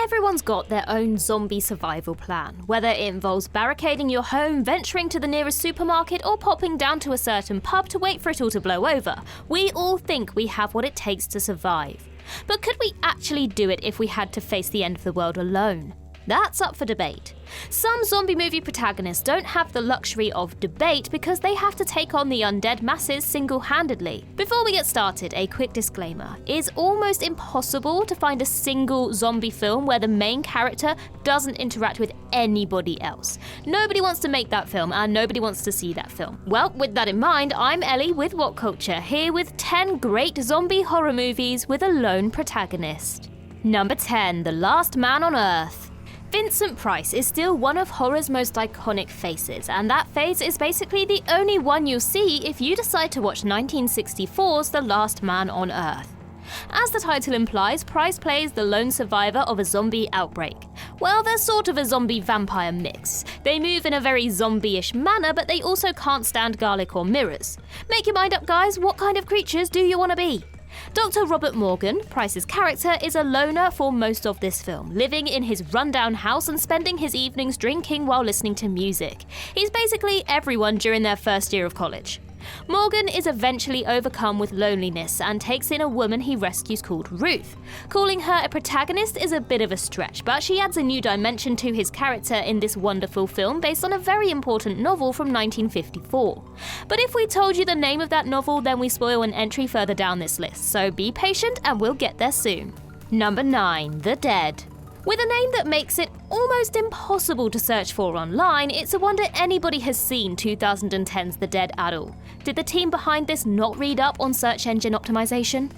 Everyone's got their own zombie survival plan, whether it involves barricading your home, venturing to the nearest supermarket, or popping down to a certain pub to wait for it all to blow over. We all think we have what it takes to survive. But could we actually do it if we had to face the end of the world alone? That's up for debate. Some zombie movie protagonists don't have the luxury of debate because they have to take on the undead masses single-handedly. Before we get started, a quick disclaimer. It's almost impossible to find a single zombie film where the main character doesn't interact with anybody else. Nobody wants to make that film and nobody wants to see that film. Well, with that in mind, I'm Ellie with What Culture, here with 10 great zombie horror movies with a lone protagonist. Number 10, The Last Man on Earth. Vincent Price is still one of horror's most iconic faces, and that face is basically the only one you'll see if you decide to watch 1964's The Last Man on Earth. As the title implies, Price plays the lone survivor of a zombie outbreak. Well, they're sort of a zombie-vampire mix. They move in a very zombie-ish manner, but they also can't stand garlic or mirrors. Make your mind up, guys, what kind of creatures do you want to be? Dr. Robert Morgan, Price's character, is a loner for most of this film, living in his rundown house and spending his evenings drinking while listening to music. He's basically everyone during their first year of college. Morgan is eventually overcome with loneliness and takes in a woman he rescues called Ruth. Calling her a protagonist is a bit of a stretch, but she adds a new dimension to his character in this wonderful film based on a very important novel from 1954. But if we told you the name of that novel, then we spoil an entry further down this list, so be patient and we'll get there soon. Number 9, The Dead. With a name that makes it almost impossible to search for online, it's a wonder anybody has seen 2010's The Dead at all. Did the team behind this not read up on search engine optimization?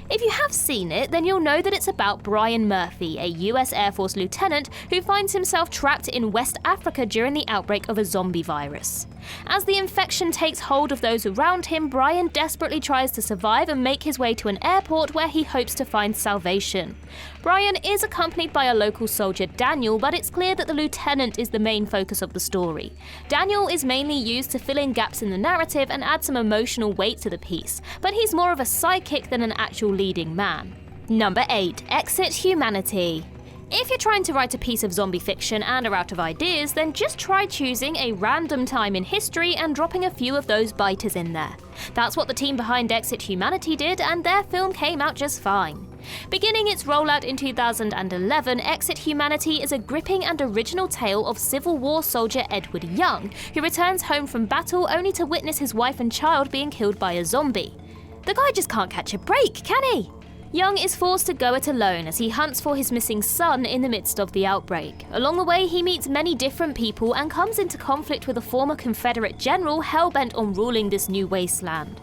If you have seen it, then you'll know that it's about Brian Murphy, a US Air Force lieutenant who finds himself trapped in West Africa during the outbreak of a zombie virus. As the infection takes hold of those around him, Brian desperately tries to survive and make his way to an airport where he hopes to find salvation. Brian is accompanied by a local soldier, Daniel, but it's clear that the lieutenant is the main focus of the story. Daniel is mainly used to fill in gaps in the narrative and add some emotional weight to the piece, but he's more of a sidekick than an actual leading man. Number 8, Exit Humanity. If you're trying to write a piece of zombie fiction and are out of ideas, then just try choosing a random time in history and dropping a few of those biters in there. That's what the team behind Exit Humanity did, and their film came out just fine. Beginning its rollout in 2011, Exit Humanity is a gripping and original tale of Civil War soldier Edward Young, who returns home from battle only to witness his wife and child being killed by a zombie. The guy just can't catch a break, can he? Young is forced to go it alone as he hunts for his missing son in the midst of the outbreak. Along the way, he meets many different people and comes into conflict with a former Confederate general hell-bent on ruling this new wasteland.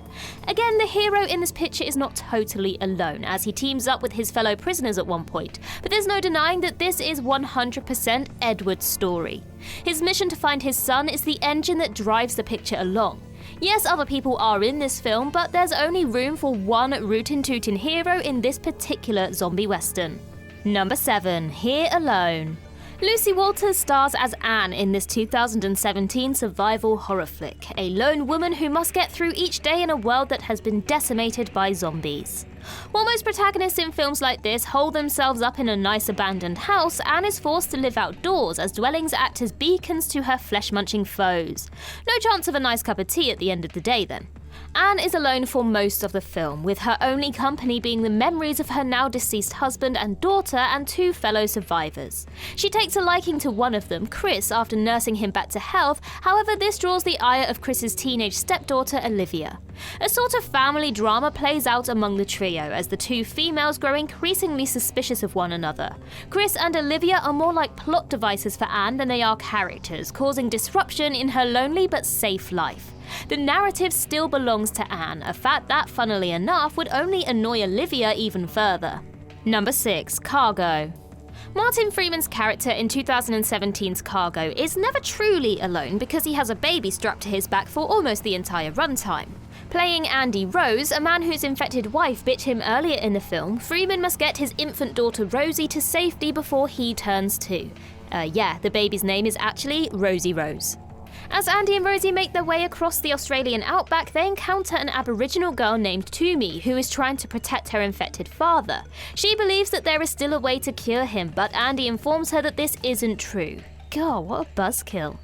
Again, the hero in this picture is not totally alone, as he teams up with his fellow prisoners at one point, but there's no denying that this is 100% Edward's story. His mission to find his son is the engine that drives the picture along. Yes, other people are in this film, but there's only room for one rootin' tootin' hero in this particular zombie western. Number 7, Here Alone. Lucy Walters stars as Anne in this 2017 survival horror flick, a lone woman who must get through each day in a world that has been decimated by zombies. While most protagonists in films like this hold themselves up in a nice abandoned house, Anne is forced to live outdoors as dwellings act as beacons to her flesh-munching foes. No chance of a nice cup of tea at the end of the day then. Anne is alone for most of the film, with her only company being the memories of her now deceased husband and daughter and 2 fellow survivors. She takes a liking to one of them, Chris, after nursing him back to health. However, this draws the ire of Chris's teenage stepdaughter, Olivia. A sort of family drama plays out among the trio as the 2 females grow increasingly suspicious of one another. Chris and Olivia are more like plot devices for Anne than they are characters, causing disruption in her lonely but safe life. The narrative still belongs to Anne, a fact that, funnily enough, would only annoy Olivia even further. Number 6, Cargo. Martin Freeman's character in 2017's Cargo is never truly alone because he has a baby strapped to his back for almost the entire runtime. Playing Andy Rose, a man whose infected wife bit him earlier in the film, Freeman must get his infant daughter Rosie to safety before he turns 2. The baby's name is actually Rosie Rose. As Andy and Rosie make their way across the Australian outback, they encounter an Aboriginal girl named Toomey who is trying to protect her infected father. She believes that there is still a way to cure him, but Andy informs her that this isn't true. God, what a buzzkill.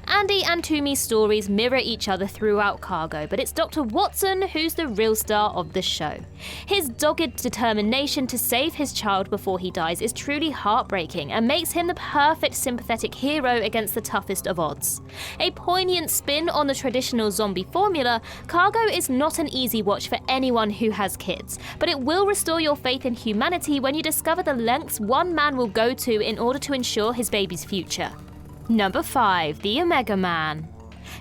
Andy and Toomey's stories mirror each other throughout Cargo, but it's Dr. Watson who's the real star of the show. His dogged determination to save his child before he dies is truly heartbreaking and makes him the perfect sympathetic hero against the toughest of odds. A poignant spin on the traditional zombie formula, Cargo is not an easy watch for anyone who has kids, but it will restore your faith in humanity when you discover the lengths one man will go to in order to ensure his baby's future. Number 5. The Omega Man.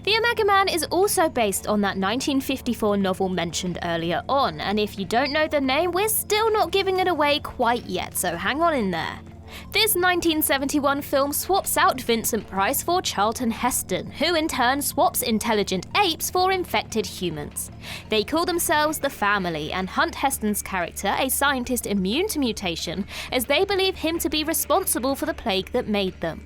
The Omega Man is also based on that 1954 novel mentioned earlier on, and if you don't know the name, we're still not giving it away quite yet, so hang on in there. This 1971 film swaps out Vincent Price for Charlton Heston, who in turn swaps intelligent apes for infected humans. They call themselves the Family and hunt Heston's character, a scientist immune to mutation, as they believe him to be responsible for the plague that made them.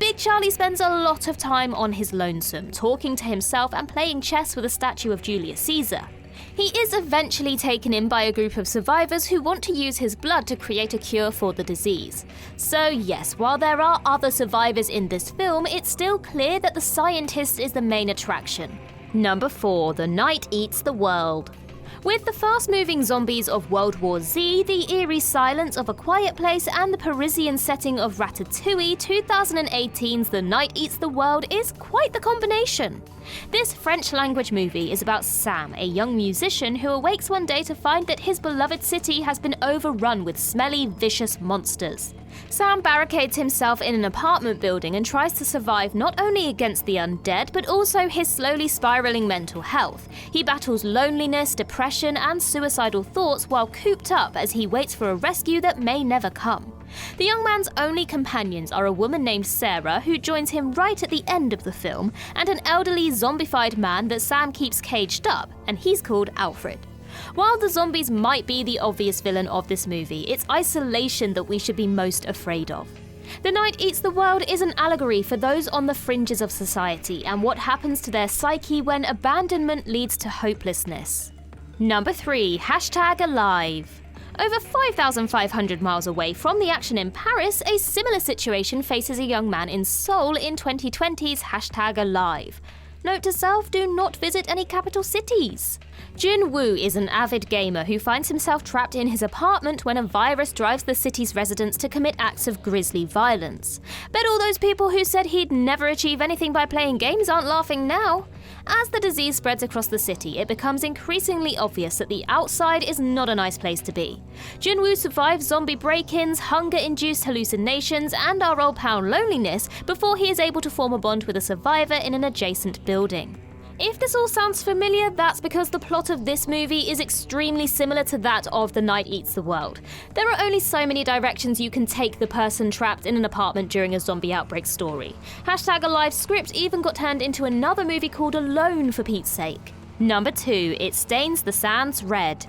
Big Charlie spends a lot of time on his lonesome, talking to himself and playing chess with a statue of Julius Caesar. He is eventually taken in by a group of survivors who want to use his blood to create a cure for the disease. So yes, while there are other survivors in this film, it's still clear that the scientist is the main attraction. Number 4. The Night Eats the World. With the fast-moving zombies of World War Z, the eerie silence of A Quiet Place, and the Parisian setting of Ratatouille, 2018's The Night Eats the World is quite the combination. This French-language movie is about Sam, a young musician who awakes one day to find that his beloved city has been overrun with smelly, vicious monsters. Sam barricades himself in an apartment building and tries to survive not only against the undead, but also his slowly spiraling mental health. He battles loneliness, depression, and suicidal thoughts while cooped up as he waits for a rescue that may never come. The young man's only companions are a woman named Sarah, who joins him right at the end of the film, and an elderly zombified man that Sam keeps caged up, and he's called Alfred. While the zombies might be the obvious villain of this movie, it's isolation that we should be most afraid of. The Night Eats the World is an allegory for those on the fringes of society and what happens to their psyche when abandonment leads to hopelessness. Number 3. #Alive. Over 5,500 miles away from the action in Paris, a similar situation faces a young man in Seoul in 2020's #Alive. Note to self, do not visit any capital cities. Jun Woo is an avid gamer who finds himself trapped in his apartment when a virus drives the city's residents to commit acts of grisly violence. Bet all those people who said he'd never achieve anything by playing games aren't laughing now. As the disease spreads across the city, it becomes increasingly obvious that the outside is not a nice place to be. Jun Woo survives zombie break-ins, hunger-induced hallucinations, and our old pal loneliness before he is able to form a bond with a survivor in an adjacent building. If this all sounds familiar, that's because the plot of this movie is extremely similar to that of The Night Eats the World. There are only so many directions you can take the person trapped in an apartment during a zombie outbreak story. #Alive's script even got turned into another movie called Alone, for Pete's sake. Number 2. It Stains the Sands Red.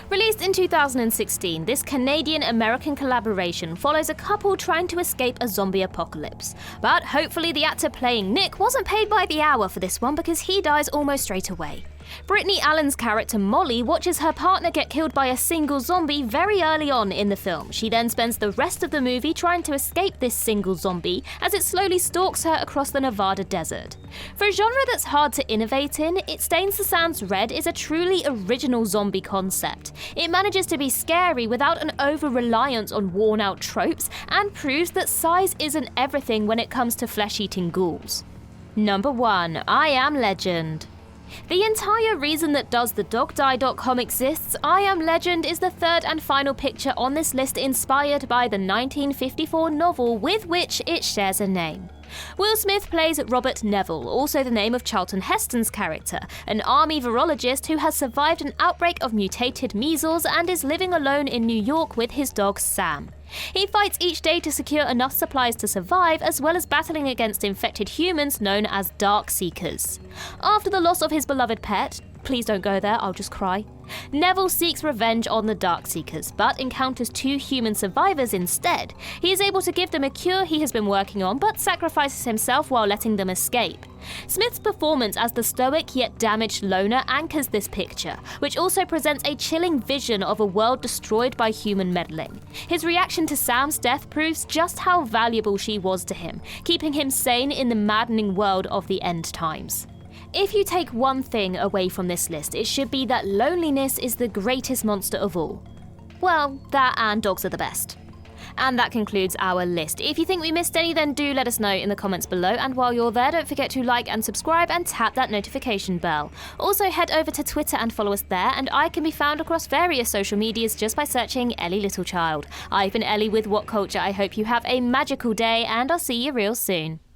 Released in 2016, this Canadian-American collaboration follows a couple trying to escape a zombie apocalypse. But hopefully the actor playing Nick wasn't paid by the hour for this one because he dies almost straight away. Brittany Allen's character Molly watches her partner get killed by a single zombie very early on in the film. She then spends the rest of the movie trying to escape this single zombie as it slowly stalks her across the Nevada desert. For a genre that's hard to innovate in, It Stains the Sands Red is a truly original zombie concept. It manages to be scary without an over-reliance on worn-out tropes and proves that size isn't everything when it comes to flesh-eating ghouls. Number 1. I Am Legend. The entire reason that DoesTheDogDie.com exists, I Am Legend is the third and final picture on this list inspired by the 1954 novel with which it shares a name. Will Smith plays Robert Neville, also the name of Charlton Heston's character, an army virologist who has survived an outbreak of mutated measles and is living alone in New York with his dog Sam. He fights each day to secure enough supplies to survive, as well as battling against infected humans known as Dark Seekers. After the loss of his beloved pet, please don't go there, I'll just cry, Neville seeks revenge on the Darkseekers, but encounters 2 human survivors instead. He is able to give them a cure he has been working on, but sacrifices himself while letting them escape. Smith's performance as the stoic yet damaged loner anchors this picture, which also presents a chilling vision of a world destroyed by human meddling. His reaction to Sam's death proves just how valuable she was to him, keeping him sane in the maddening world of the end times. If you take one thing away from this list, it should be that loneliness is the greatest monster of all. Well, that and dogs are the best. And that concludes our list. If you think we missed any, then do let us know in the comments below. And while you're there, don't forget to like and subscribe and tap that notification bell. Also, head over to Twitter and follow us there, and I can be found across various social medias just by searching Ellie Littlechild. I've been Ellie with What Culture. I hope you have a magical day, and I'll see you real soon.